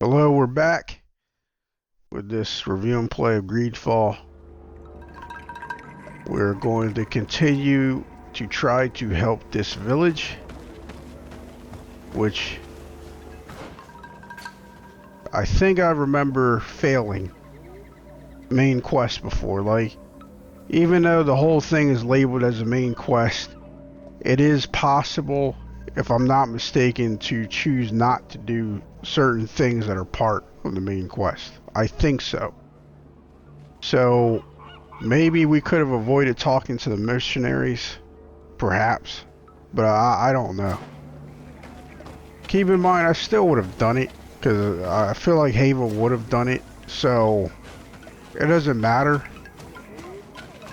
Hello, we're back with this review and play of GreedFall. We're going to continue to try to help this village, which I think I remember failing main quest before. Like, even though the whole thing is labeled as a main quest, it is possible, if I'm not mistaken, to choose not to do certain things that are part of the main quest. I think so. So maybe we could have avoided talking to the missionaries, perhaps, but I don't know. Keep in mind, I still would have done it, because I feel like Haeva would have done it, so it doesn't matter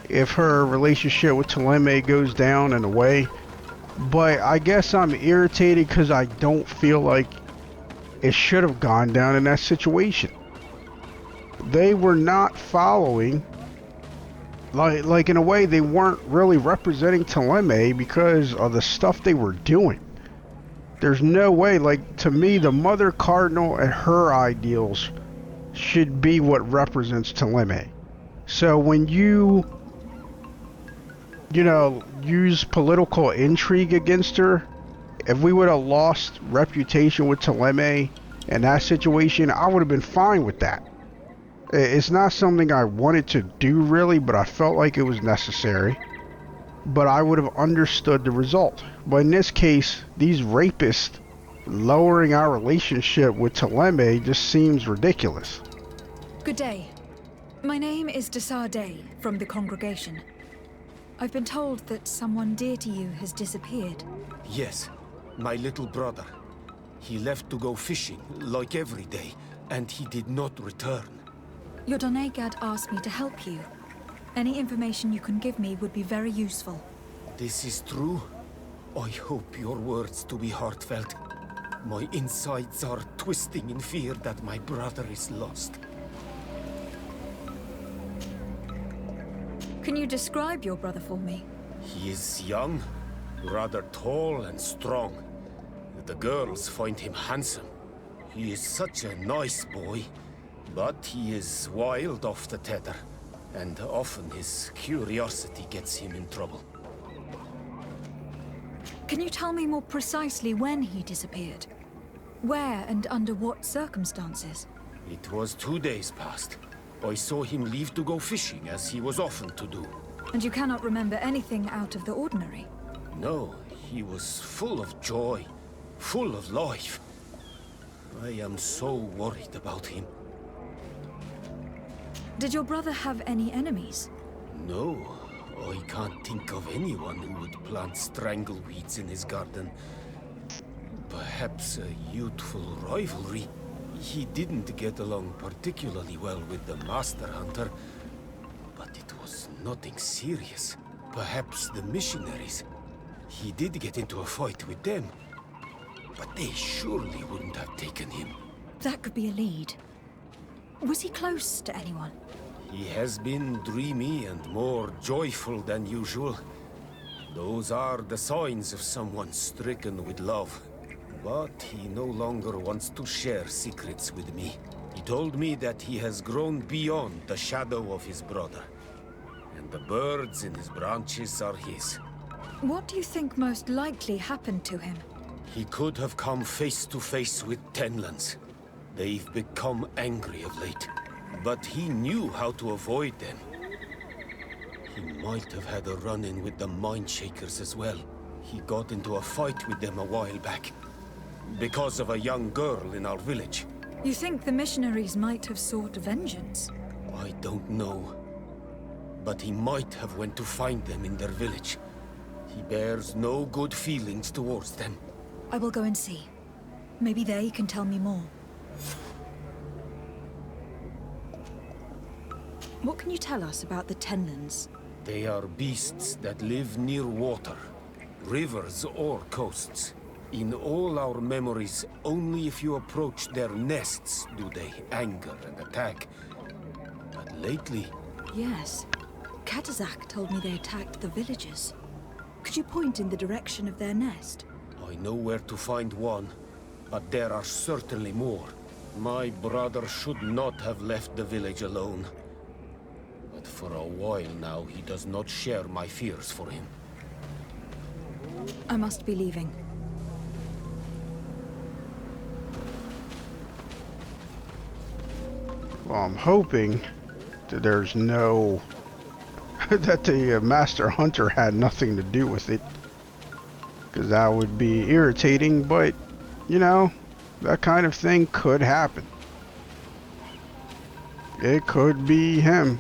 if her relationship with Teleme goes down and away. But I guess I'm irritated because I don't feel like it should have gone down in that situation. They were not following, like in a way they weren't really representing Teleme because of the stuff they were doing. There's no way, like, to me, the Mother Cardinal and her ideals should be what represents Teleme. So when you use political intrigue against her, if we would have lost reputation with Teleme in that situation, I would have been fine with that. It's not something I wanted to do really, but I felt like it was necessary. But I would have understood the result. But in this case, these rapists lowering our relationship with Teleme just seems ridiculous. Good day. My name is Desardet from the congregation. I've been told that someone dear to you has disappeared. Yes, my little brother. He left to go fishing, like every day, and he did not return. Your Donegad asked me to help you. Any information you can give me would be very useful. This is true? I hope your words to be heartfelt. My insides are twisting in fear that my brother is lost. Can you describe your brother for me? He is young, rather tall and strong. The girls find him handsome. He is such a nice boy, but he is wild off the tether, and often his curiosity gets him in trouble. Can you tell me more precisely when he disappeared? Where and under what circumstances? It was 2 days past. I saw him leave to go fishing, as he was often to do. And you cannot remember anything out of the ordinary? No, he was full of joy, full of life. I am so worried about him. Did your brother have any enemies? No, I can't think of anyone who would plant strangleweeds in his garden. Perhaps a youthful rivalry. He didn't get along particularly well with the Master Hunter, but it was nothing serious. Perhaps the missionaries. He did get into a fight with them, but they surely wouldn't have taken him. That could be a lead. Was he close to anyone? He has been dreamy and more joyful than usual. Those are the signs of someone stricken with love. But he no longer wants to share secrets with me. He told me that he has grown beyond the shadow of his brother. And the birds in his branches are his. What do you think most likely happened to him? He could have come face to face with Tenlands. They've become angry of late. But he knew how to avoid them. He might have had a run-in with the Mindshakers as well. He got into a fight with them a while back. Because of a young girl in our village. You think the missionaries might have sought vengeance? I don't know. But he might have went to find them in their village. He bears no good feelings towards them. I will go and see. Maybe they can tell me more. What can you tell us about the Tenlands? They are beasts that live near water, rivers or coasts. In all our memories, only if you approach their nests do they anger and attack. But lately... Yes. Katazak told me they attacked the villagers. Could you point in the direction of their nest? I know where to find one, but there are certainly more. My brother should not have left the village alone. But for a while now, he does not share my fears for him. I must be leaving. Well, I'm hoping that there's no... that the Master Hunter had nothing to do with it. Because that would be irritating, but, you know, that kind of thing could happen. It could be him.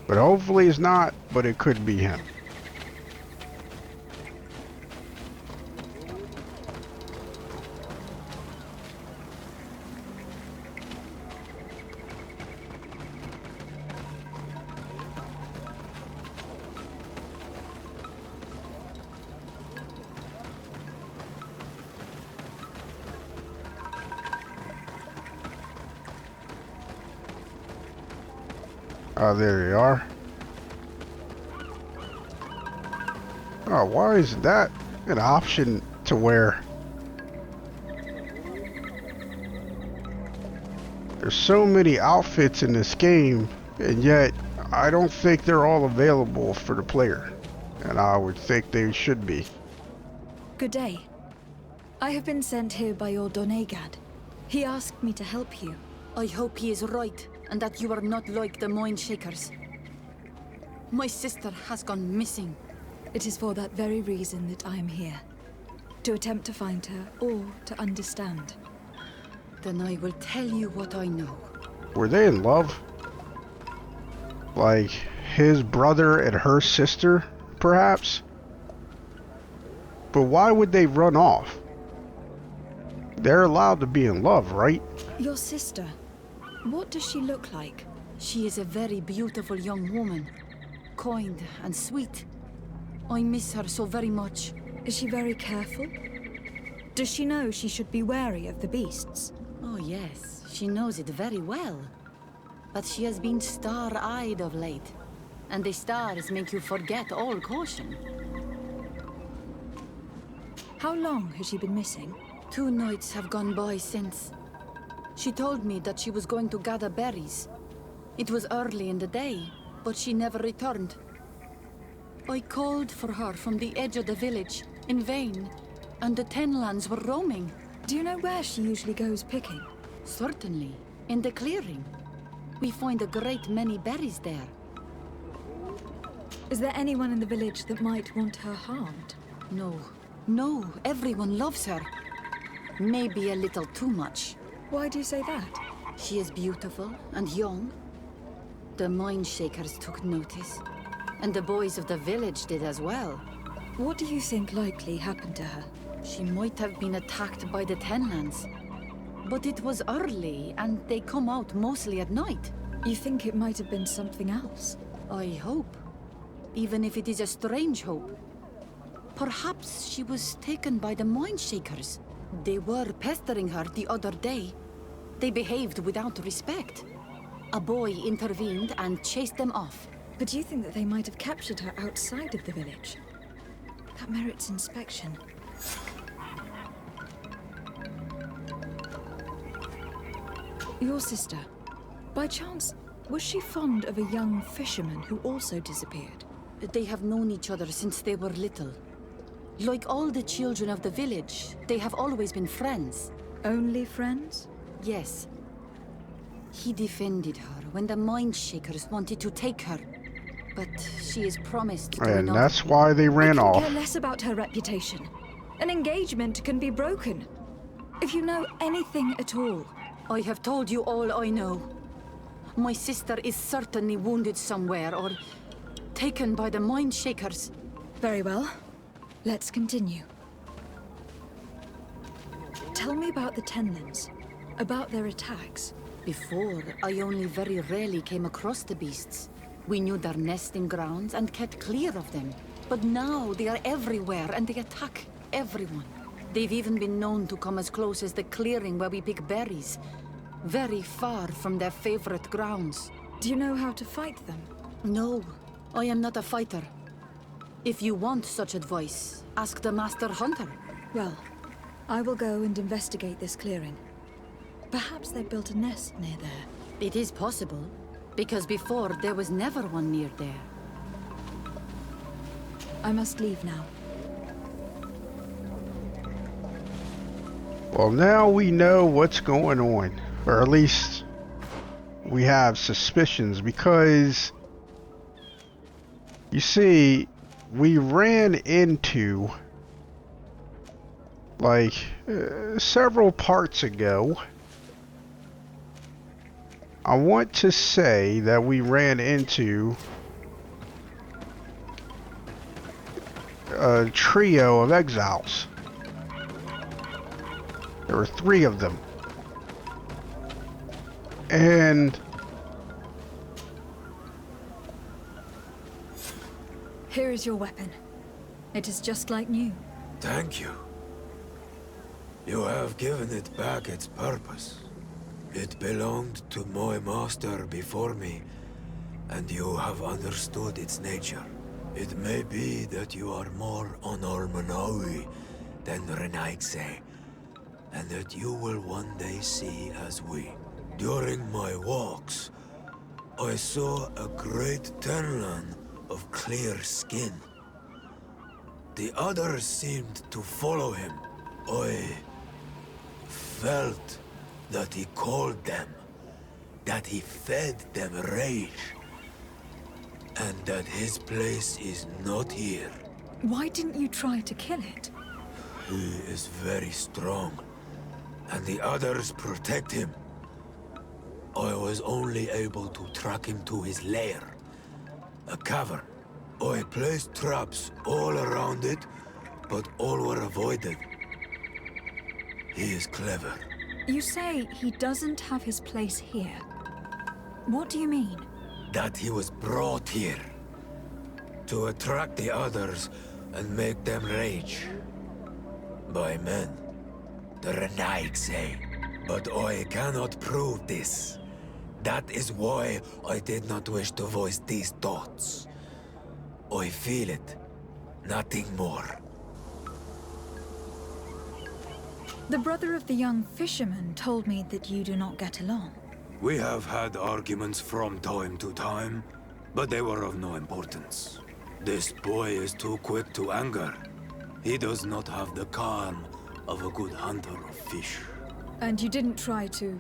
But hopefully it's not, but it could be him. Oh, there they are. Oh, why is that an option to wear? There's so many outfits in this game, and yet I don't think they're all available for the player. And I would think they should be. Good day. I have been sent here by your Donegad. He asked me to help you. I hope he is right, and that you are not like the Mind Shakers. My sister has gone missing. It is for that very reason that I am here. To attempt to find her, or to understand. Then I will tell you what I know. Were they in love? Like his brother and her sister, perhaps? But why would they run off? They're allowed to be in love, right? Your sister. What does she look like? She is a very beautiful young woman. Kind and sweet. I miss her so very much. Is she very careful? Does she know she should be wary of the beasts? Oh yes, she knows it very well. But she has been star-eyed of late. And the stars make you forget all caution. How long has she been missing? 2 nights have gone by since. She told me that she was going to gather berries. It was early in the day, but she never returned. I called for her from the edge of the village, in vain, and the Tenlands were roaming. Do you know where she usually goes picking? Certainly, in the clearing. We find a great many berries there. Is there anyone in the village that might want her harmed? No, everyone loves her. Maybe a little too much. Why do you say that? She is beautiful and young. The Mind Shakers took notice, and the boys of the village did as well. What do you think likely happened to her? She might have been attacked by the Tenlands. But it was early, and they come out mostly at night. You think it might have been something else? I hope. Even if it is a strange hope. Perhaps she was taken by the Mind Shakers. They were pestering her the other day. They behaved without respect. A boy intervened and chased them off. But do you think that they might have captured her outside of the village? That merits inspection. Your sister, by chance, was she fond of a young fisherman who also disappeared? They have known each other since they were little. Like all the children of the village, they have always been friends. Only friends? Yes. He defended her when the Mind Shakers wanted to take her. But she is promised to And another. that's why they ran I off. care less about her reputation. An engagement can be broken. If you know anything at all. I have told you all I know. My sister is certainly wounded somewhere, or taken by the Mind Shakers. Very well. Let's continue. Tell me about the Tenlands. About their attacks. Before, I only very rarely came across the beasts. We knew their nesting grounds and kept clear of them. But now they are everywhere and they attack everyone. They've even been known to come as close as the clearing where we pick berries. Very far from their favorite grounds. Do you know how to fight them? No, I am not a fighter. If you want such advice, ask the Master Hunter. Well, I will go and investigate this clearing. Perhaps they built a nest near there. It is possible, because before there was never one near there. I must leave now. Well, now we know what's going on. Or at least we have suspicions, because you see, we ran into, like, several parts ago. I want to say that we ran into a trio of exiles. There were 3 of them. And Here is your weapon. It is just like new. Thank you. You have given it back its purpose. It belonged to my master before me, and you have understood its nature. It may be that you are more on Almanawi than Renaigse, and that you will one day see as we. During my walks, I saw a great Tenlan of clear skin. The others seemed to follow him. I felt that he called them, that he fed them rage, and that his place is not here. Why didn't you try to kill it? He is very strong, and the others protect him. I was only able to track him to his lair, a cavern. I placed traps all around it, but all were avoided. He is clever. You say he doesn't have his place here. What do you mean? That he was brought here to attract the others and make them rage. By men, the Renaigse. But I cannot prove this. That is why I did not wish to voice these thoughts. I feel it, nothing more. The brother of the young fisherman told me that you do not get along. We have had arguments from time to time, but they were of no importance. This boy is too quick to anger. He does not have the calm of a good hunter of fish. And you didn't try to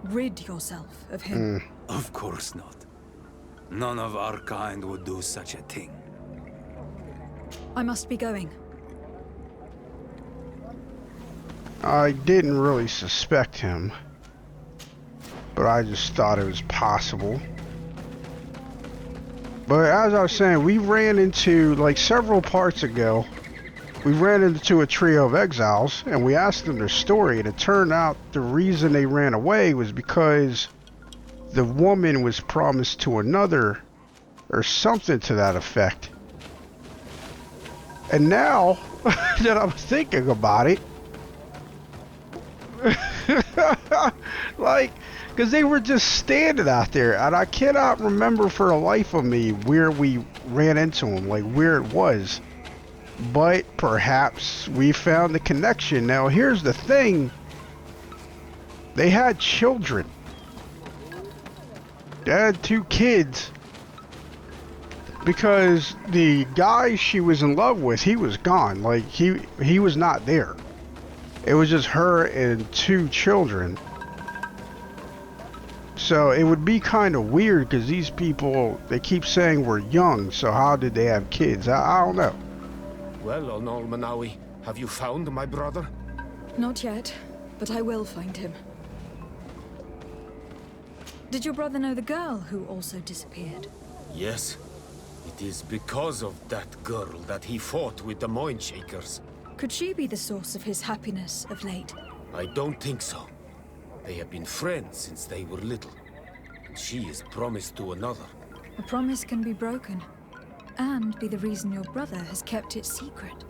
rid yourself of him? Of course not. None of our kind would do such a thing. I must be going. I didn't really suspect him, but I just thought it was possible. But as I was saying, we ran into, like, several parts ago, we ran into a trio of exiles, and we asked them their story, and it turned out the reason they ran away was because the woman was promised to another, or something to that effect. And now that I'm thinking about it, like, because they were just standing out there, and I cannot remember for the life of me where we ran into them, like where it was. But perhaps we found the connection. Now, here's the thing. They had children. They had 2 kids. Because the guy she was in love with, he was gone. Like, he was not there. It was just her and 2 children. So it would be kind of weird because these people, they keep saying we're young. So how did they have kids? I don't know. Well, on Almanawi, have you found my brother? Not yet, but I will find him. Did your brother know the girl who also disappeared? Yes. It is because of that girl that he fought with the Mindshakers. Could she be the source of his happiness of late? I don't think so. They have been friends since they were little. And she is promised to another. A promise can be broken, and be the reason your brother has kept it secret.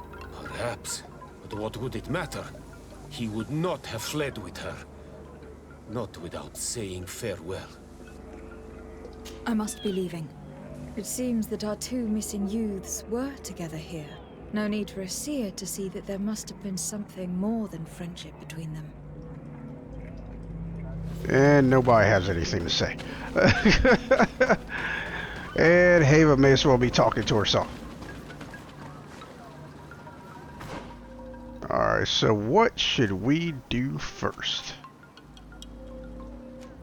Perhaps. But what would it matter? He would not have fled with her. Not without saying farewell. I must be leaving. It seems that our 2 missing youths were together here. No need for a seer to see that there must have been something more than friendship between them. And nobody has anything to say. And Haeva may as well be talking to herself. Alright, so what should we do first?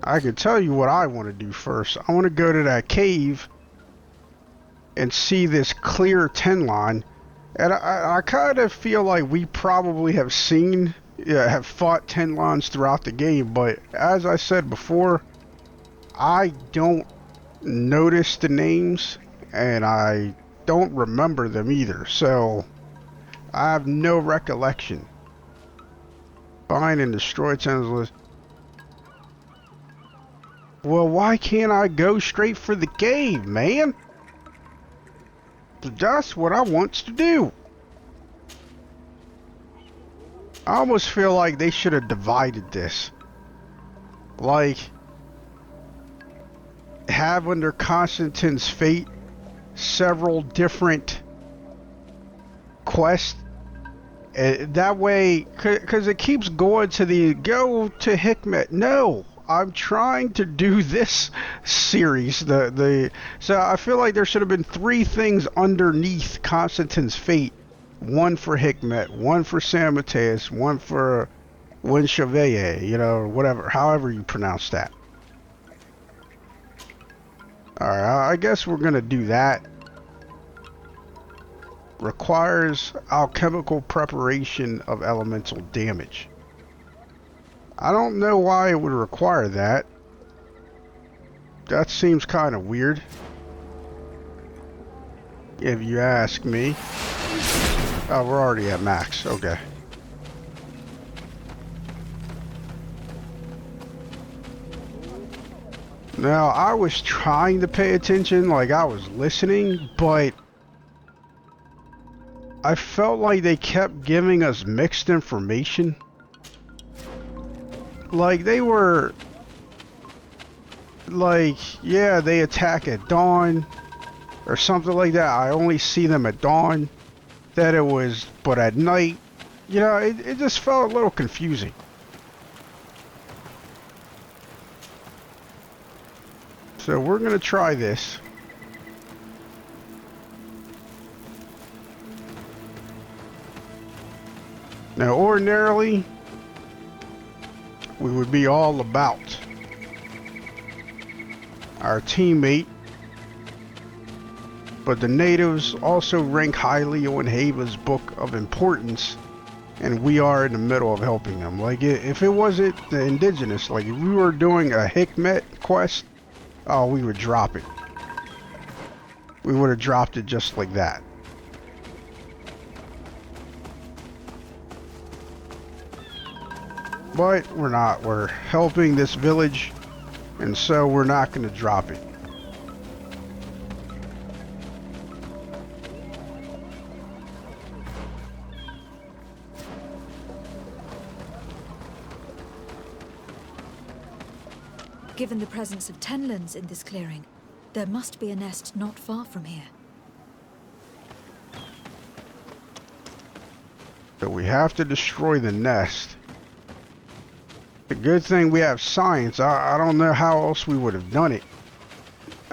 I can tell you what I want to do first. I want to go to that cave and see this clear 10 line. And I kind of feel like we probably have seen, have fought 10 lines throughout the game, but as I said before, I don't notice the names and I don't remember them either, so I have no recollection. Find and destroy 10 list. Well, why can't I go straight for the cave, man? That's what I want to do. I almost feel like they should have divided this. Like, have under Constantin's fate several different quests. That way, because it keeps going to the go to Hikmet. No, I'm trying to do this series. So I feel like there should have been 3 things underneath Constantin's fate. One for Hikmet, one for San Mateus, one for Wincheveye, you know, whatever, however you pronounce that. Alright, I guess we're gonna do that. Requires alchemical preparation of elemental damage. I don't know why it would require that. That seems kind of weird, if you ask me. Oh, we're already at max. Okay. Now, I was trying to pay attention, like I was listening, but I felt like they kept giving us mixed information. Like, they were like, yeah, they attack at dawn or something like that. I only see them at dawn. That it was, but at night, you know, it just felt a little confusing. So we're gonna try this. Now, ordinarily, we would be all about our teammate, but the natives also rank highly on Haeva's book of importance, and we are in the middle of helping them. Like, if it wasn't the indigenous, like if we were doing a Hikmet quest, oh, we would drop it. We would have dropped it just like that. But we're not. We're helping this village, and so we're not going to drop it. Given the presence of tenlands in this clearing, there must be a nest not far from here. So we have to destroy the nest. The good thing we have science. I don't know how else we would have done it.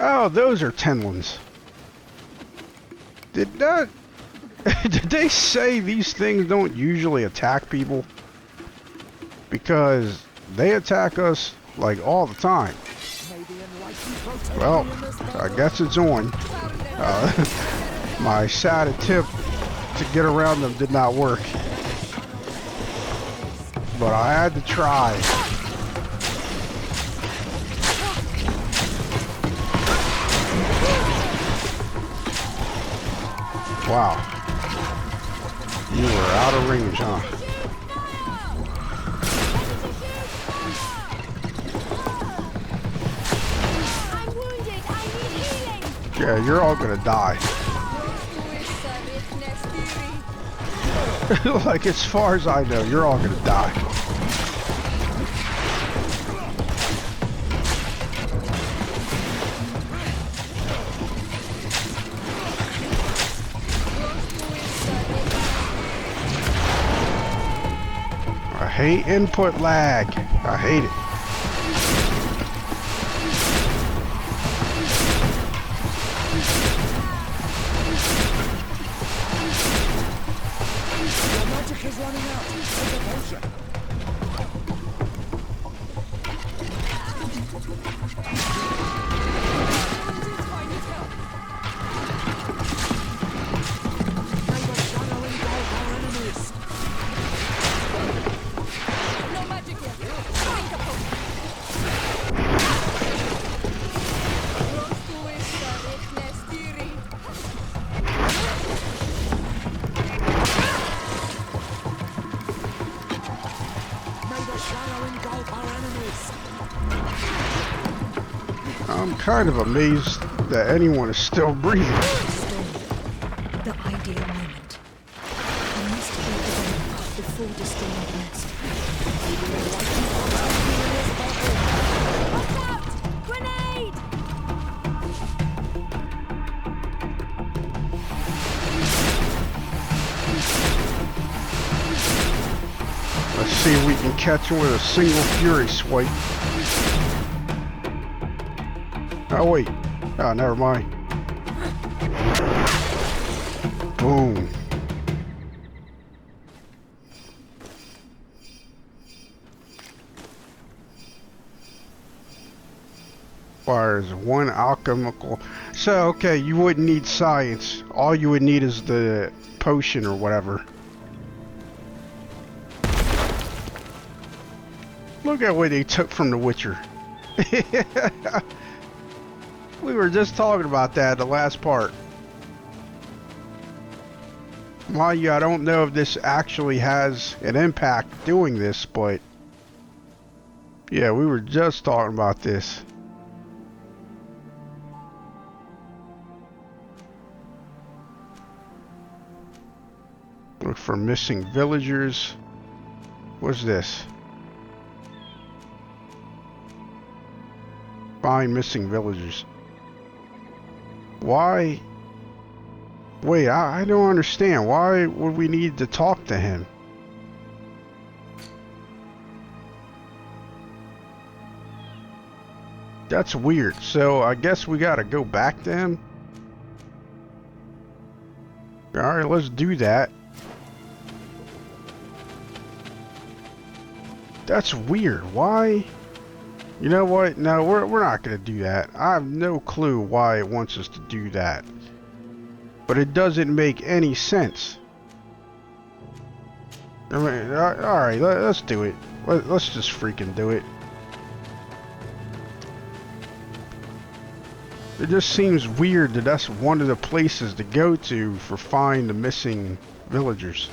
Oh, those are tenlands. Did they say these things don't usually attack people? Because they attack us like all the time. Well, I guess it's on. My sad attempt to get around them did not work, but I had to try. Wow. You were out of range, huh? Yeah, you're all gonna die. Like, as far as I know, you're all gonna die. I hate input lag. I hate it. I'm kind of amazed that anyone is still breathing. The ideal moment. I must keep the game up before destroying the nest. Watch out! Grenade! Let's see if we can catch him with a single fury swipe. Oh wait. Oh, never mind. Boom. Fires one alchemical. So, okay, you wouldn't need science. All you would need is the potion or whatever. Look at what they took from The Witcher. We were just talking about that the last part. Mind you, I don't know if this actually has an impact doing this, but yeah, we were just talking about this. Look for missing villagers. What's this? Find missing villagers. Why? Wait, I don't understand. Why would we need to talk to him? That's weird. So I guess we gotta go back to him. Alright, let's do that. That's weird. Why? You know what? No, we're not going to do that. I have no clue why it wants us to do that. But it doesn't make any sense. I mean, alright, let's do it. Let's just freaking do it. It just seems weird that that's one of the places to go to for find the missing villagers.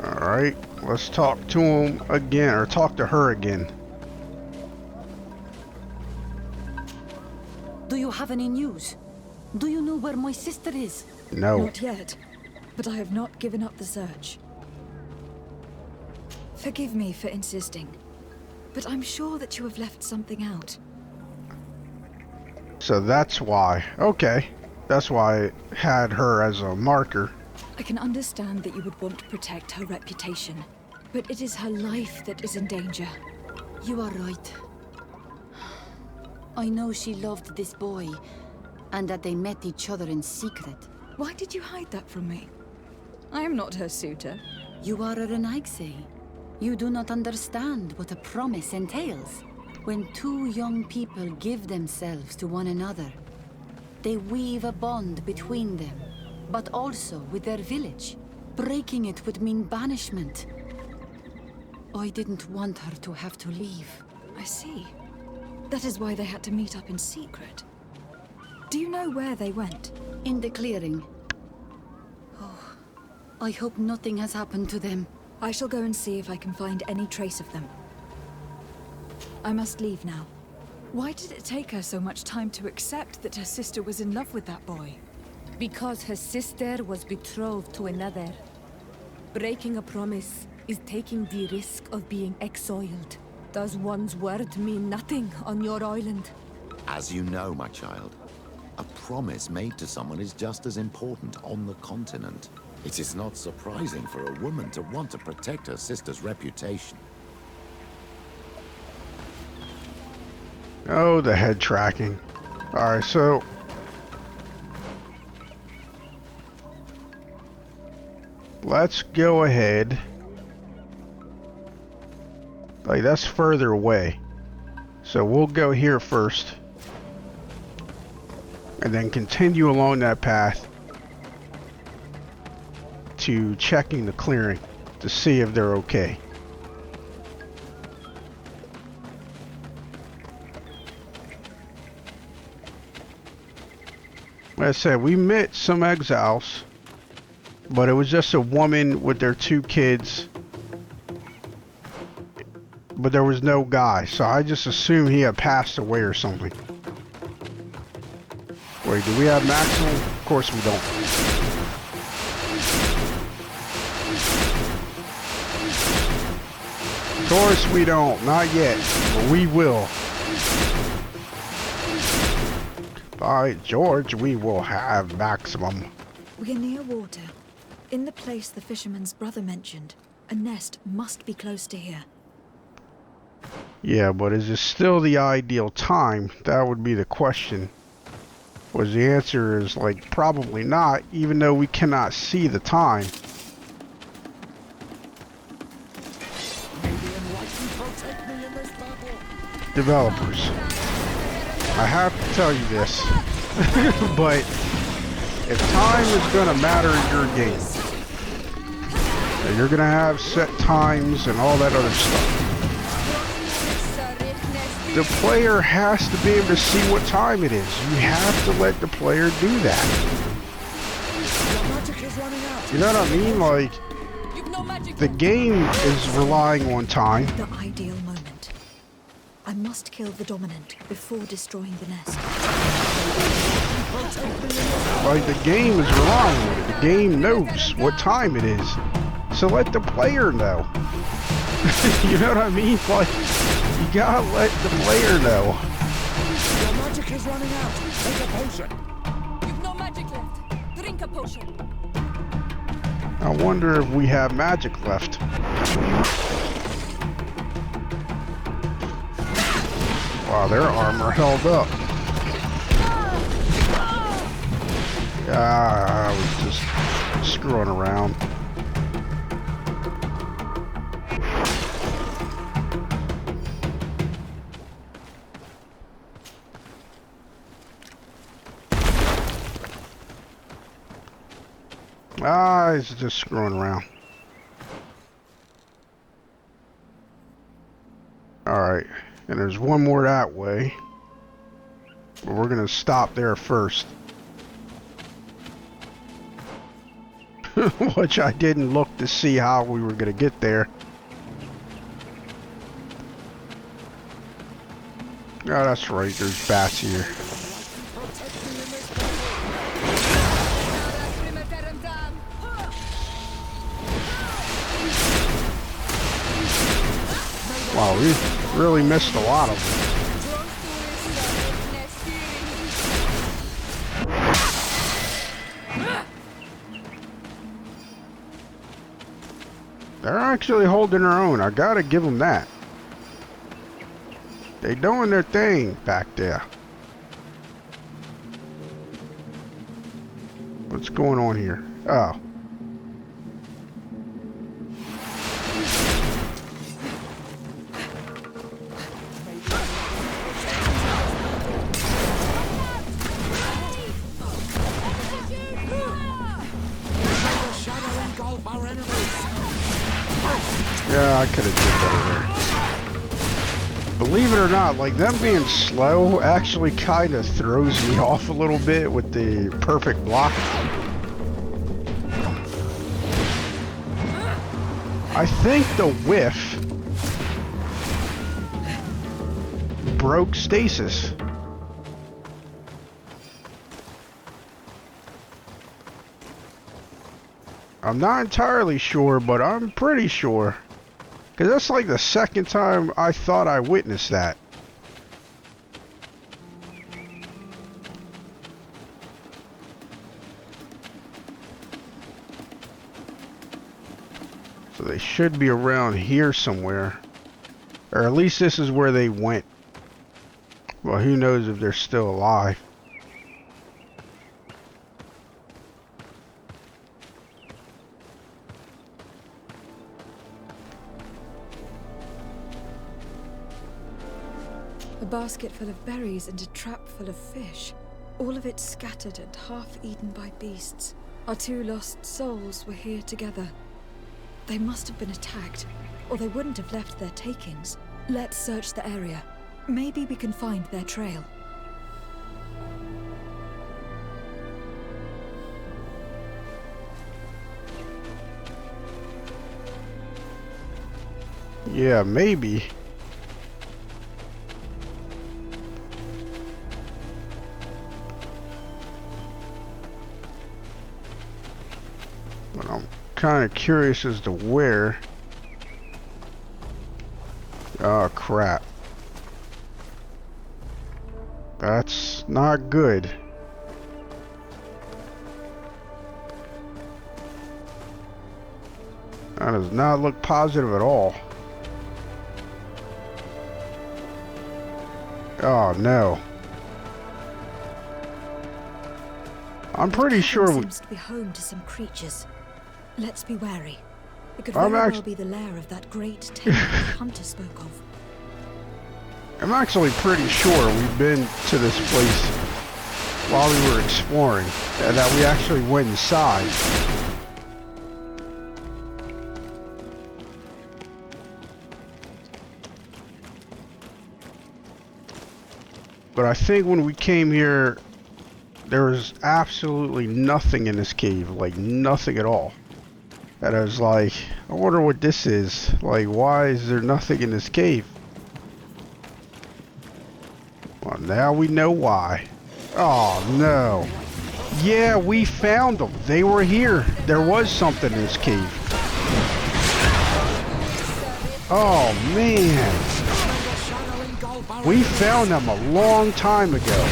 Alright, let's talk to him again, or talk to her again. Do you have any news? Do you know where my sister is? No. Not yet, but I have not given up the search. Forgive me for insisting, but I'm sure that you have left something out. So that's why. Okay. That's why I had her as a marker. I can understand that you would want to protect her reputation, but it is her life that is in danger. You are right. I know she loved this boy, and that they met each other in secret. Why did you hide that from me? I am not her suitor. You are a Renaigse. You do not understand what a promise entails. When two young people give themselves to one another, they weave a bond between them, but also with their village. Breaking it would mean banishment. I didn't want her to have to leave. I see. That is why they had to meet up in secret. Do you know where they went? In the clearing. Oh, I hope nothing has happened to them. I shall go and see if I can find any trace of them. I must leave now. Why did it take her so much time to accept that her sister was in love with that boy? Because her sister was betrothed to another. Breaking a promise is taking the risk of being exiled. Does one's word mean nothing on your island? As you know, my child, a promise made to someone is just as important on the continent. It is not surprising for a woman to want to protect her sister's reputation. Oh, the head tracking. Alright, so let's go ahead. Like, that's further away. So we'll go here first. And then continue along that path to checking the clearing to see if they're okay. Like I said, we met some exiles, but it was just a woman with their 2 kids, but there was no guy, so I just assumed he had passed away or something. Wait, do we have maximum? Of course we don't. Of course we don't, not yet, but we will. By George, we will have maximum. We are near water. In the place the fisherman's brother mentioned. A nest must be close to here. Yeah, but is it still the ideal time? That would be the question. Was the answer is like probably not, even though we cannot see the time. Developers, I have to tell you this, but if time is going to matter in your game, you're going to have set times and all that other stuff. The player has to be able to see what time it is. You have to let the player do that. You know what I mean? Like, the game is relying on time. The ideal moment. I must kill the dominant before destroying the nest. Like, the game is relying on it. The game knows what time it is. So let the player know. You know what I mean? Like, you gotta let the player know. Your magic is running out. Take a potion. You've no magic left. Drink a potion. I wonder if we have magic left. Wow, their armor held up. I was just screwing around. It's just screwing around. Alright, and there's one more that way. But we're gonna stop there first. Which I didn't look to see how we were gonna get there. Oh, that's right, there's bats here. Wow, we really missed a lot of them. They're actually holding their own. I gotta give them that. They doing their thing back there. What's going on here? Oh. Yeah, I could have did better there. Believe it or not, like, them being slow actually kind of throws me off a little bit with the perfect block. I think the whiff broke stasis. I'm not entirely sure, but I'm pretty sure. Because that's like the second time I thought I witnessed that. So they should be around here somewhere. Or at least this is where they went. Well, who knows if they're still alive. A basket full of berries and a trap full of fish. All of it scattered and half eaten by beasts. Our two lost souls were here together. They must have been attacked, or they wouldn't have left their takings. Let's search the area. Maybe we can find their trail. Yeah, maybe. But I'm kind of curious as to where. Oh, crap. That's not good. That does not look positive at all. Oh, no. I'm pretty sure we... seems to be home to some creatures. Let's be wary. It could I'm very well be the lair of that great temple the hunter spoke of. I'm actually pretty sure we've been to this place while we were exploring, and that we actually went inside. But I think when we came here, there was absolutely nothing in this cave, like nothing at all. And I was like, I wonder what this is. Like, why is there nothing in this cave? Well, now we know why. Oh, no. Yeah, we found them. They were here. There was something in this cave. Oh, man. We found them a long time ago.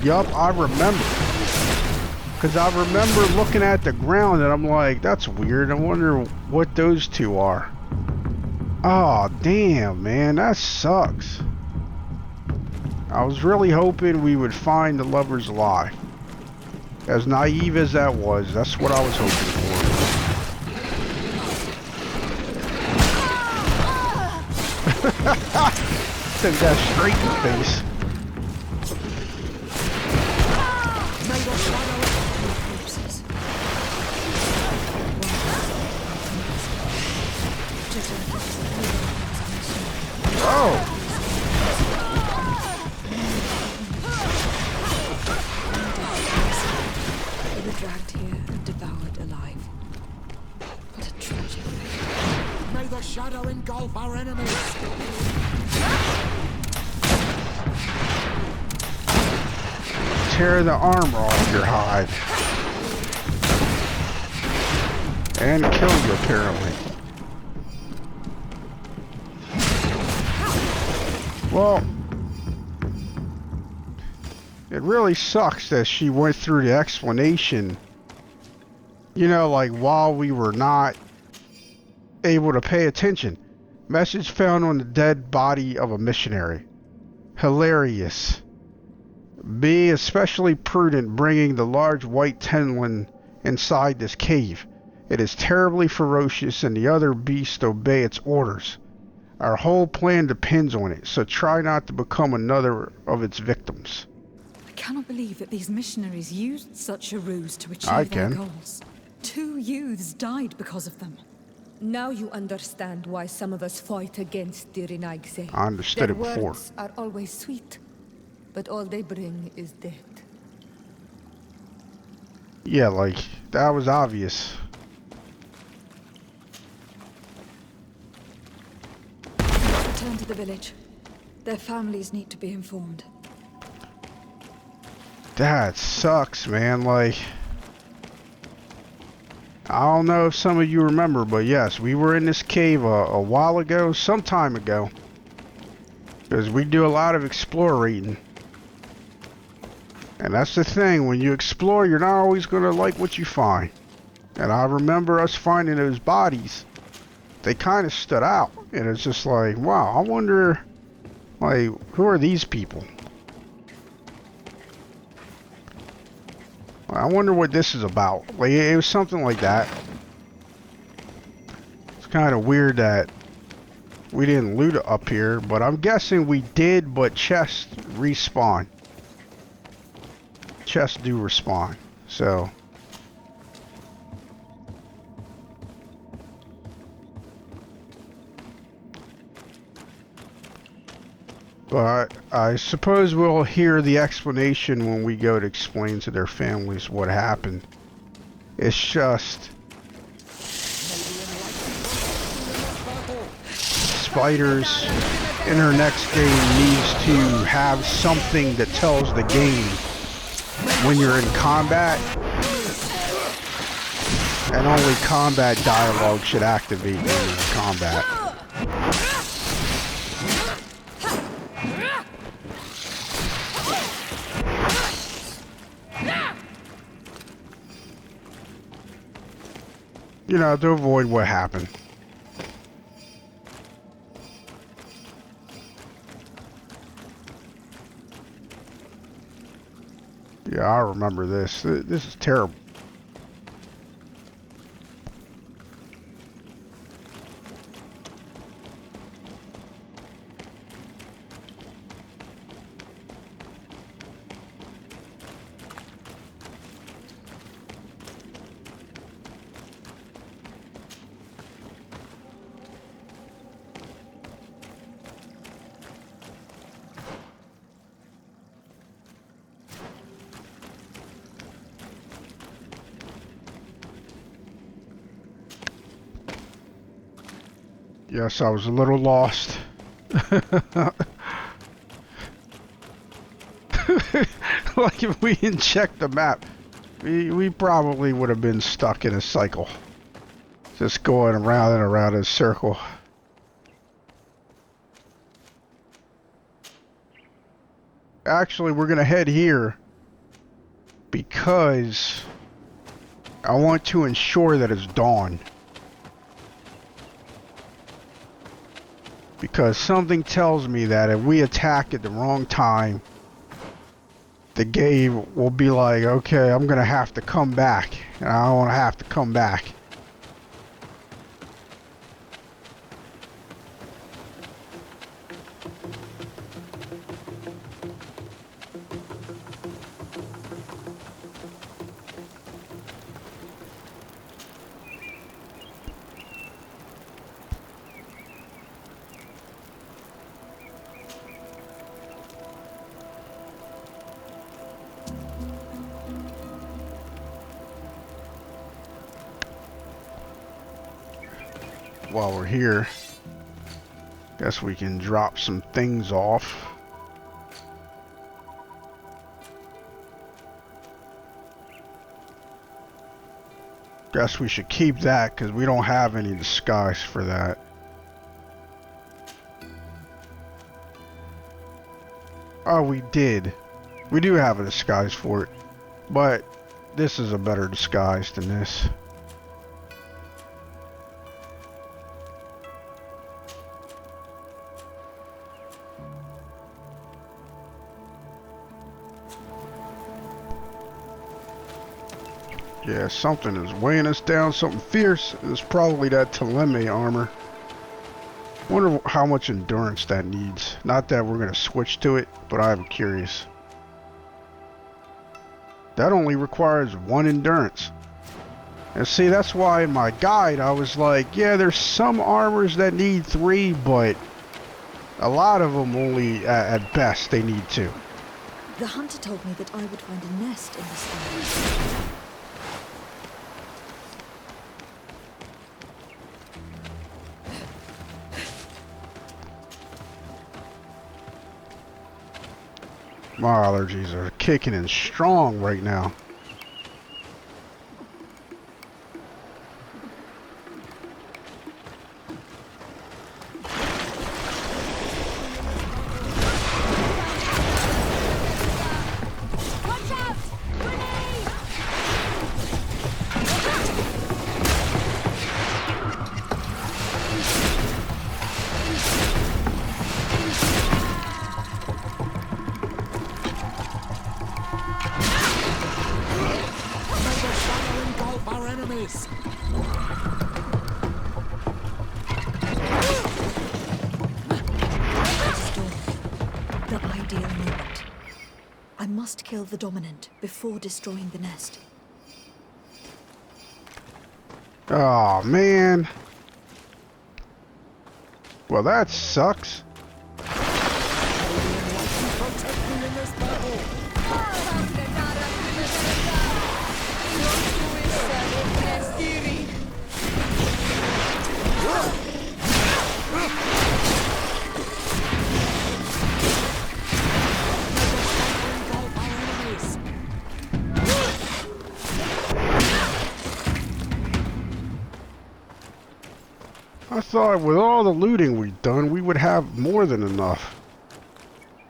Yup, I remember. Because I remember looking at the ground and I'm like, that's weird. I wonder what those two are. Oh, damn, man. That sucks. I was really hoping we would find the lovers alive. As naive as that was, that's what I was hoping for. Took that straight in the face. Oh! They were dragged here and devoured alive. What a tragic fate. May the shadow engulf our enemies. Tear the armor off your hide. And kill you, apparently. Well, it really sucks that she went through the explanation, you know, like while we were not able to pay attention. Message found on the dead body of a missionary. Hilarious. Be especially prudent bringing the large white tenlin inside this cave. It is terribly ferocious and the other beasts obey its orders. Our whole plan depends on it, so try not to become another of its victims. I cannot believe that these missionaries used such a ruse to achieve their goals. 2 youths died because of them. Now you understand why some of us fight against the Renaigse. I understood it before. Their words are always sweet, but all they bring is death. Yeah, like, that was obvious. Return to the village. Their families need to be informed. That sucks, man. Like, I don't know if some of you remember, but yes, we were in this cave a while ago, some time ago. Because we do a lot of exploring. And that's the thing, when you explore, you're not always going to like what you find. And I remember us finding those bodies. they kind of stood out. And it's just like, wow, I wonder, like, who are these people? I wonder what this is about. Like, it was something like that. It's kind of weird that we didn't loot up here, but I'm guessing we did, but chests respawn. Chests do respawn, so. But I suppose we'll hear the explanation when we go to explain to their families what happened. It's just Spiders in her next game needs to have something that tells the game when you're in combat, and only combat dialogue should activate when you're in combat. You know, to avoid what happened. Yeah, I remember this. This is terrible. Yes, I was a little lost. Like if we didn't check the map, we probably would have been stuck in a cycle. Just going around and around in a circle. Actually, we're going to head here because I want to ensure that it's dawn. Because something tells me that if we attack at the wrong time, the game will be like, okay, I'm going to have to come back. And I don't want to have to come back. While we're here, guess we can drop some things off. Guess we should keep that because we don't have any disguise for that. Oh, we did. We do have a disguise for it, but this is a better disguise than this. Yeah, something is weighing us down, something fierce. It's probably that Teleme armor. Wonder how much endurance that needs. Not that we're going to switch to it, but I'm curious. That only requires 1 endurance. And see, that's why in my guide I was like, yeah, there's some armors that need 3, but a lot of them only, at best, they need 2. The hunter told me that I would find a nest in the sky. My allergies are kicking in strong right now. must kill the dominant before destroying the nest. Oh, man. Well, that sucks. I thought with all the looting we've done, we would have more than enough.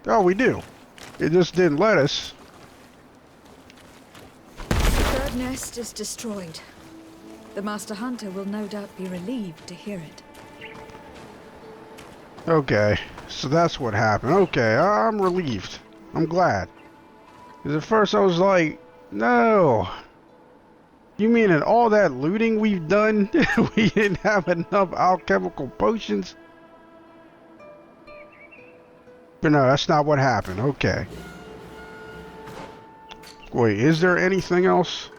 Oh, we do. It just didn't let us. The third nest is destroyed. The Master Hunter will no doubt be relieved to hear it. Okay, so that's what happened. Okay, I'm relieved. I'm glad. Because at first I was like, no. You mean in all that looting we've done, we didn't have enough alchemical potions? But no, that's not what happened. Okay. Wait, is there anything else?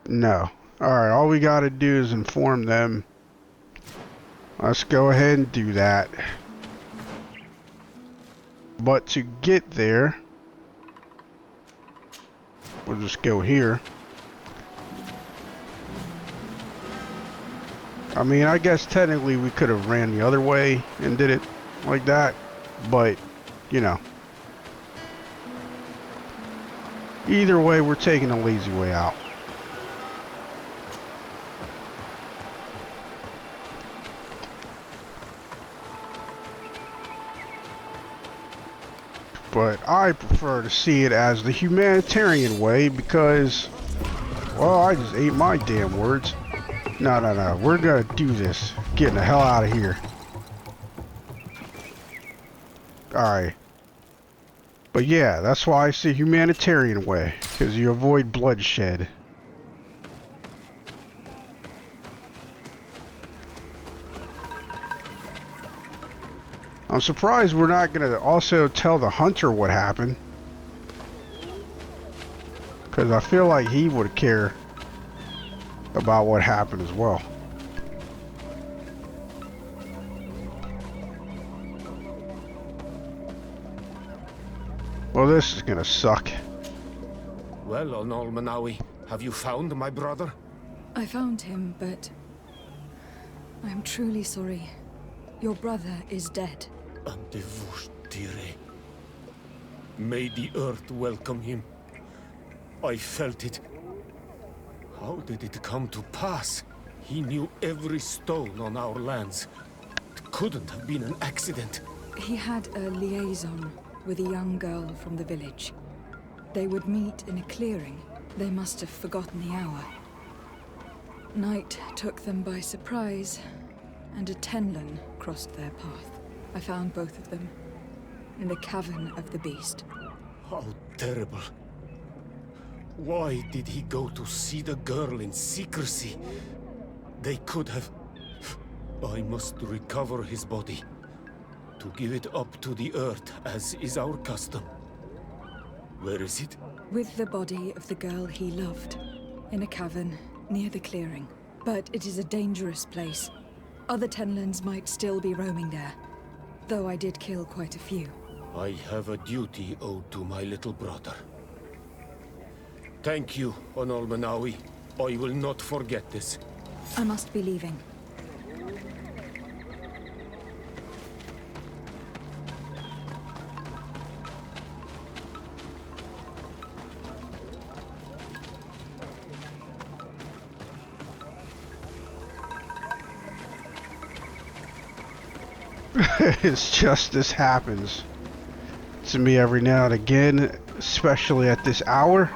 No. Alright, all we gotta do is inform them. Let's go ahead and do that. But to get there, we'll just go here. I mean, I guess technically we could have ran the other way and did it like that, but, you know. Either way, we're taking the lazy way out. But I prefer to see it as the humanitarian way because, well, I just ate my damn words. No, no, no. We're gonna do this. Getting the hell out of here. Alright. But yeah, that's why I say humanitarian way. Because you avoid bloodshed. I'm surprised we're not going to also tell the hunter what happened. Because I feel like he would care about what happened as well. Well, this is going to suck. Well, Onolmanawi, have you found my brother? I found him, but I am truly sorry. Your brother is dead. Andevushtire. May the earth welcome him. I felt it. How did it come to pass? He knew every stone on our lands. It couldn't have been an accident. He had a liaison with a young girl from the village. They would meet in a clearing. They must have forgotten the hour. Night took them by surprise, and a Tenlin crossed their path. I found both of them in the cavern of the beast. How terrible. Why did he go to see the girl in secrecy? They could have... I must recover his body. To give it up to the earth, as is our custom. Where is it? With the body of the girl he loved, in a cavern near the clearing. But it is a dangerous place. Other Tenlins might still be roaming there, though I did kill quite a few. I have a duty owed to my little brother. Thank you, Onolmanawi. I will not forget this. I must be leaving. It's just this happens to me every now and again, especially at this hour.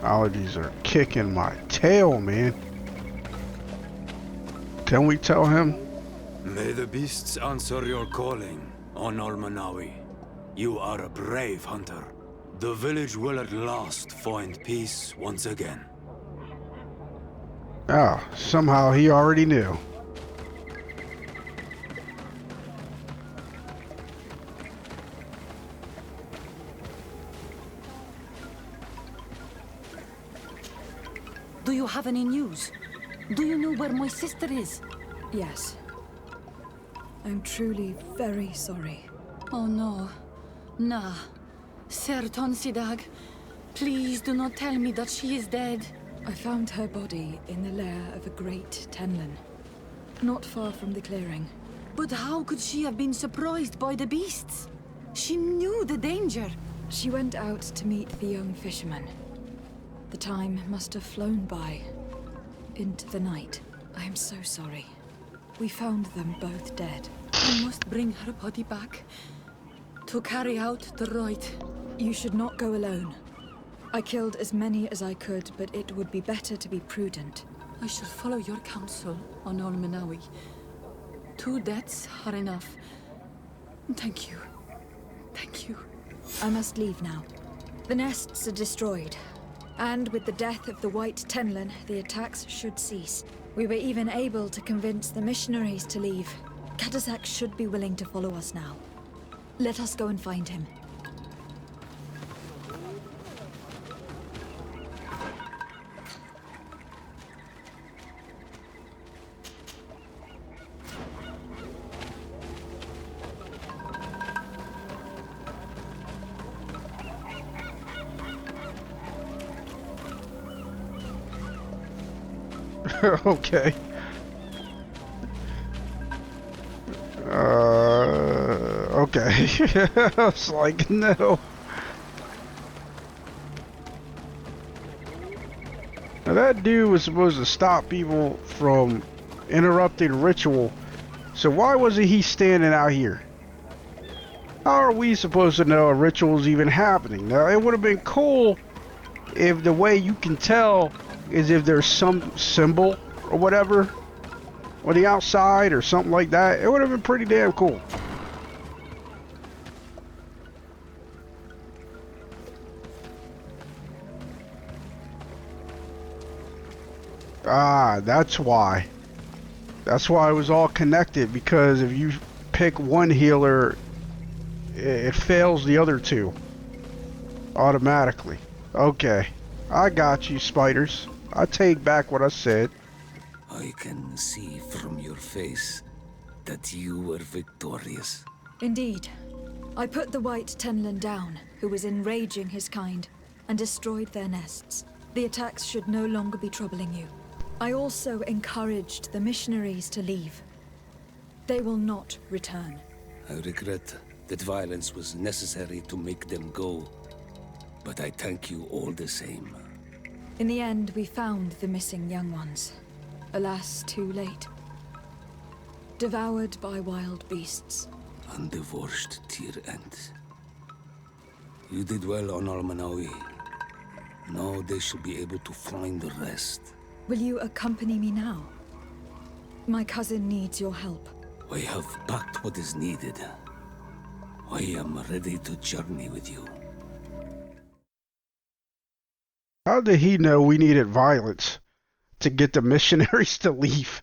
Allergies are kicking my tail, man. Can we tell him? May the beasts answer your calling, Onolmanawi. You are a brave hunter. The village will at last find peace once again. Oh, somehow he already knew. Do you have any news? Do you know where my sister is? Yes. I'm truly very sorry. Oh no. Nah. Ser Tonsidag, please do not tell me that she is dead. I found her body in the lair of a great tenlin, not far from the clearing. But how could she have been surprised by the beasts? She knew the danger. She went out to meet the young fisherman. The time must have flown by, into the night. I am so sorry. We found them both dead. I must bring her body back to carry out the rite. You should not go alone. I killed as many as I could, but it would be better to be prudent. I shall follow your counsel on Olmenawi. 2 deaths are enough. Thank you. Thank you. I must leave now. The nests are destroyed. And with the death of the White Tenlin, the attacks should cease. We were even able to convince the missionaries to leave. Katasak should be willing to follow us now. Let us go and find him. Okay. Okay. I was like, no. Now that dude was supposed to stop people from interrupting ritual. So why wasn't he standing out here? How are we supposed to know a ritual is even happening? Now, it would have been cool if the way you can tell is if there's some symbol or whatever on the outside or something like that. It would have been pretty damn cool. Ah, that's why. That's why it was all connected, because if you pick one healer, it fails the other two automatically. Okay, I got you, spiders. I take back what I said. I can see from your face that you were victorious. Indeed. I put the White Tenlin down, who was enraging his kind, and destroyed their nests. The attacks should no longer be troubling you. I also encouraged the missionaries to leave. They will not return. I regret that violence was necessary to make them go, but I thank you all the same. In the end, we found the missing young ones. Alas, too late. Devoured by wild beasts. And the worst tier end. You did well on Almanawi. Now they should be able to find the rest. Will you accompany me now? My cousin needs your help. I have packed what is needed. I am ready to journey with you. How did he know we needed violence to get the missionaries to leave?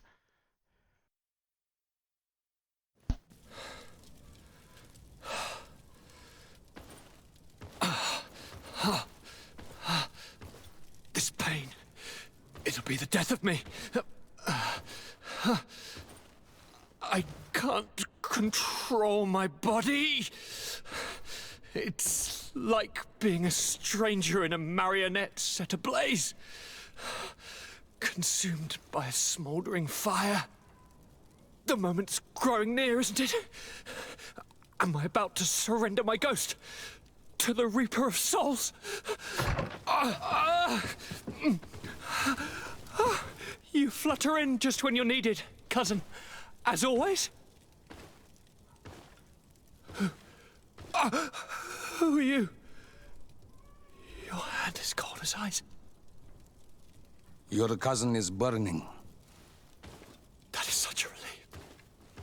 This pain, it'll be the death of me. I can't control my body. It's like being a stranger in a marionette set ablaze, consumed by a smoldering fire. The moment's growing near, isn't it? Am I about to surrender my ghost to the Reaper of Souls? You flutter in just when you're needed, cousin. As always. Who are you? Your hand is cold as ice. Your cousin is burning. That is such a relief.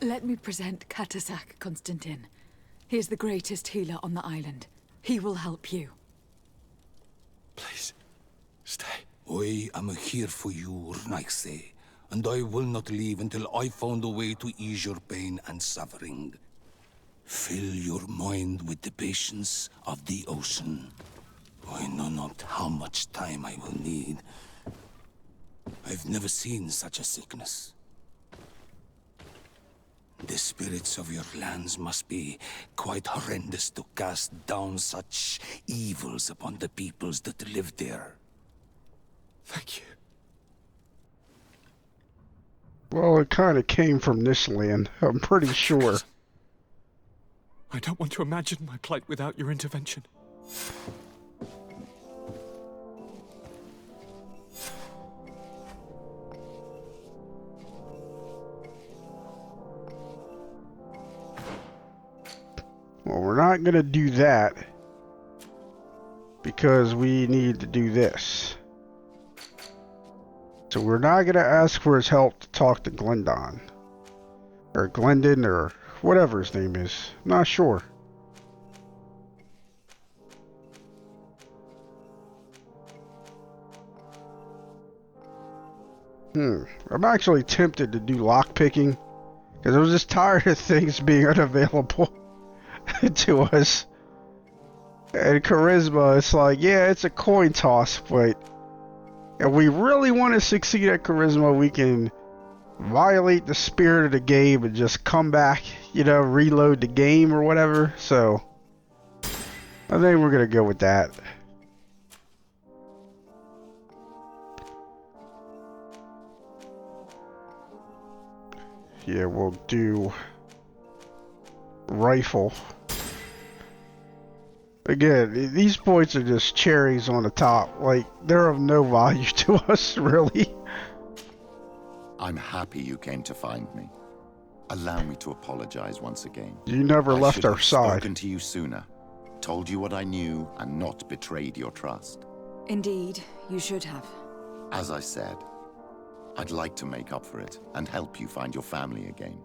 Let me present Katasak, Constantin. He is the greatest healer on the island. He will help you. Please, stay. I am here for you, Rnaise, and I will not leave until I found a way to ease your pain and suffering. Fill your mind with the patience of the ocean. I know not how much time I will need, I've never seen such a sickness. The spirits of your lands must be quite horrendous to cast down such evils upon the peoples that live there. Thank you. Well, it kind of came from this land, I'm pretty sure. I don't want to imagine my plight without your intervention. Well, we're not going to do that because we need to do this. So we're not going to ask for his help to talk to Glendon. Or Glendon, or whatever his name is. Not sure. I'm actually tempted to do lockpicking. Because I was just tired of things being unavailable to us. And charisma, it's like, yeah, it's a coin toss, but if we really want to succeed at charisma, we can violate the spirit of the game and just come back, you know, reload the game or whatever. So I think we're gonna go with that. Yeah, we'll do rifle. Again, these points are just cherries on the top. Like, they're of no value to us, really. I'm happy you came to find me. Allow me to apologize once again. You never I left should our have side. spoken to you sooner, told you what I knew, and not betrayed your trust. Indeed, you should have. As I said, I'd like to make up for it and help you find your family again.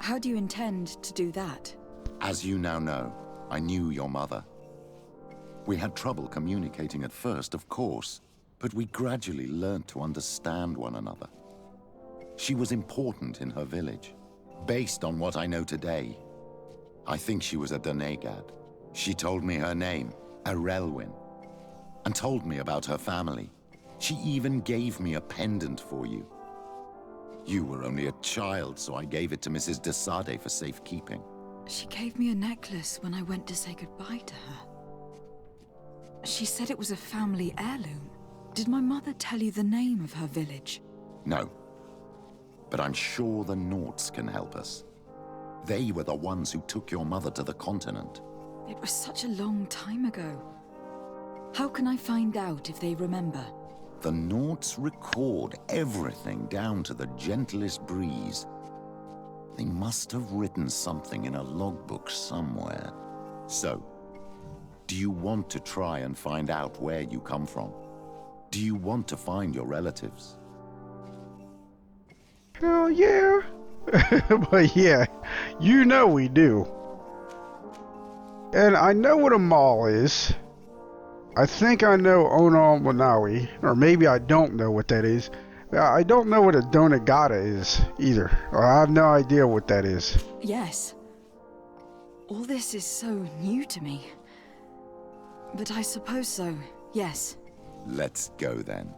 How do you intend to do that? As you now know, I knew your mother. We had trouble communicating at first, of course, but we gradually learned to understand one another. She was important in her village. Based on what I know today, I think she was a Donegad. She told me her name, Arelwyn, and told me about her family. She even gave me a pendant for you. You were only a child, so I gave it to Mrs. de Sade for safekeeping. She gave me a necklace when I went to say goodbye to her. She said it was a family heirloom. Did my mother tell you the name of her village? No, but I'm sure the Nauts can help us. They were the ones who took your mother to the continent. It was such a long time ago. How can I find out if they remember? The Nauts record everything down to the gentlest breeze. They must have written something in a logbook somewhere. So, do you want to try and find out where you come from? Do you want to find your relatives? Hell yeah. But yeah, you know we do. And I know what a mall is. I think I know Onal Manawi, or maybe I don't know what that is. I don't know what a Donegada is either. I have no idea what that is. Yes. All this is so new to me. But I suppose so, yes. Let's go then.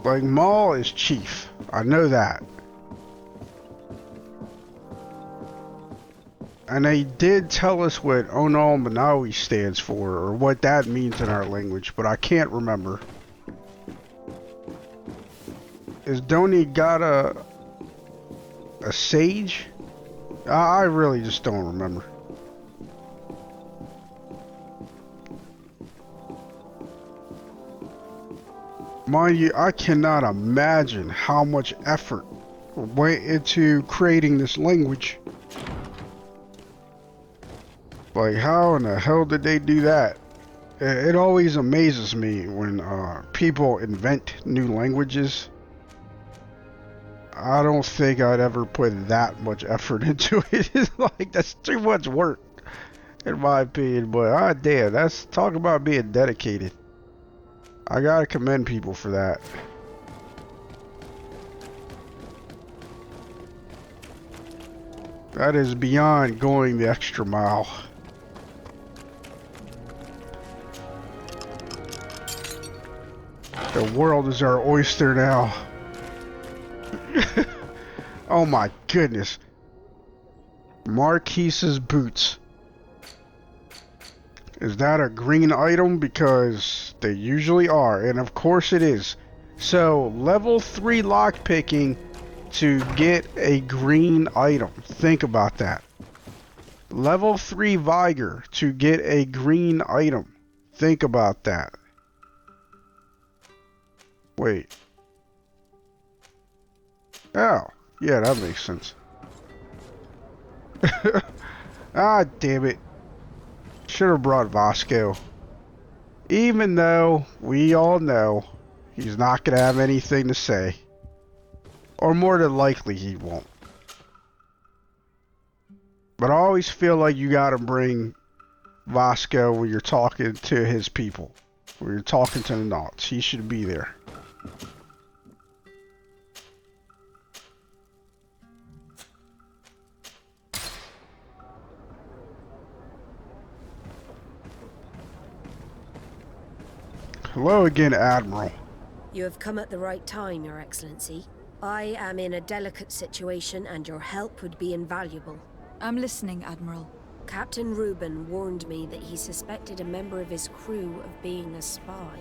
Like, Maul is chief. I know that. And they did tell us what Onal Manawi stands for, or what that means in our language, but I can't remember. Is Donegada a sage? I really just don't remember. Mind you, I cannot imagine how much effort went into creating this language. Like, how in the hell did they do that? It always amazes me when people invent new languages. I don't think I'd ever put that much effort into it. It's like, that's too much work, in my opinion. But damn, that's talk about being dedicated. I gotta commend people for that. That is beyond going the extra mile. The world is our oyster now. Oh my goodness. Marquise's boots. Is that a green item? Because they usually are, and of course it is. So, level 3 lockpicking to get a green item. Think about that. Level 3 Vigor to get a green item. Think about that. Wait. Oh, yeah, that makes sense. Ah, damn it. Should have brought Vasco. Even though we all know he's not going to have anything to say. Or more than likely he won't. But I always feel like you got to bring Vasco when you're talking to his people. When you're talking to the Nauts. He should be there. Hello again, Admiral. You have come at the right time, Your Excellency. I am in a delicate situation and your help would be invaluable. I'm listening, Admiral. Captain Reuben warned me that he suspected a member of his crew of being a spy.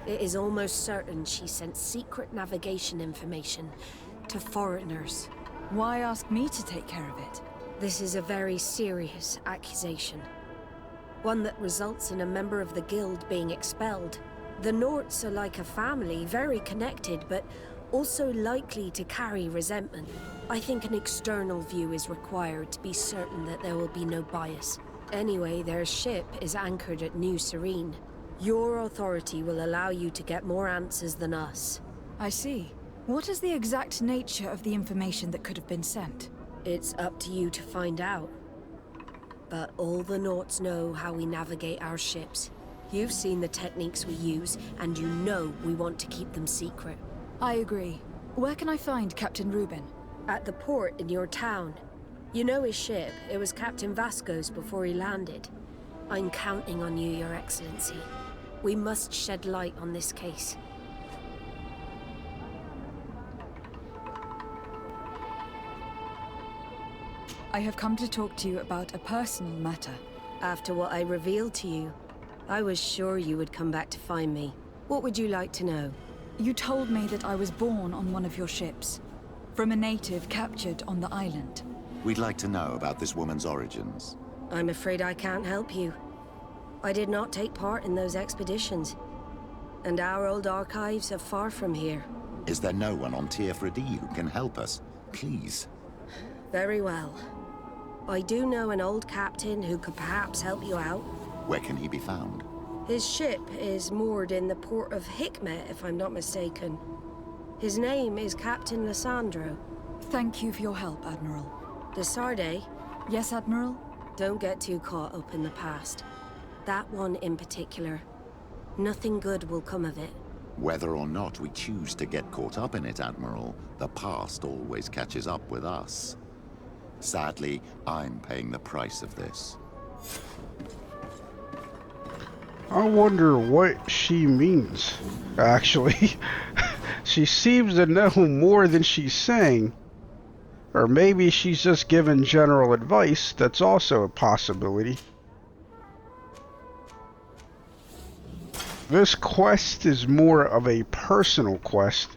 It is almost certain she sent secret navigation information to foreigners. Why ask me to take care of it? This is a very serious accusation. One that results in a member of the guild being expelled. The Norts are like a family, very connected, but also likely to carry resentment. I think an external view is required to be certain that there will be no bias. Anyway, their ship is anchored at New Serene. Your authority will allow you to get more answers than us. I see. What is the exact nature of the information that could have been sent? It's up to you to find out. But all the Norts know how we navigate our ships. You've seen the techniques we use, and you know we want to keep them secret. I agree. Where can I find Captain Reuben? At the port in your town. You know his ship. It was Captain Vasco's before he landed. I'm counting on you, Your Excellency. We must shed light on this case. I have come to talk to you about a personal matter. After what I revealed to you, I was sure you would come back to find me. What would you like to know? You told me that I was born on one of your ships, from a native captured on the island. We'd like to know about this woman's origins. I'm afraid I can't help you. I did not take part in those expeditions, and our old archives are far from here. Is there no one on Tier 4D who can help us? Please. Very well. I do know an old captain who could perhaps help you out. Where can he be found? His ship is moored in the port of Hikmet, if I'm not mistaken. His name is Captain Lissandro. Thank you for your help, Admiral. Desarde? Yes, Admiral? Don't get too caught up in the past. That one in particular. Nothing good will come of it. Whether or not we choose to get caught up in it, Admiral, the past always catches up with us. Sadly, I'm paying the price of this. I wonder what she means, actually. She seems to know more than she's saying. Or maybe she's just giving general advice. That's also a possibility. This quest is more of a personal quest.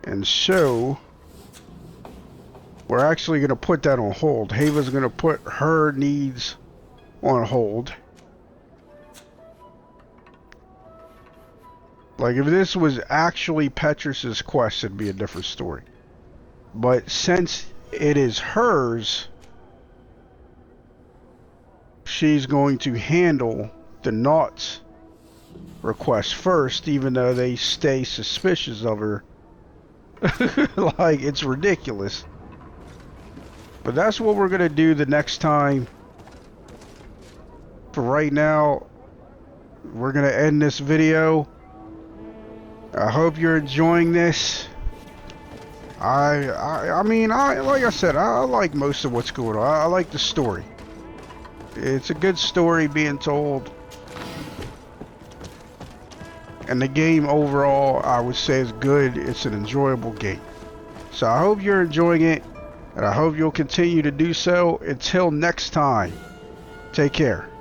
And so, we're actually going to put that on hold. Haeva's going to put her needs on hold. Like, if this was actually Petrus's quest, it'd be a different story. But since it is hers, she's going to handle the Nauts' request first, even though they stay suspicious of her. Like, it's ridiculous. But that's what we're going to do the next time. For right now, we're going to end this video. I hope you're enjoying this. I mean, like I said, I like most of what's going on. I like the story. It's a good story being told. and the game overall, I would say, is good. It's an enjoyable game. So I hope you're enjoying it, and I hope you'll continue to do so. Until next time, take care.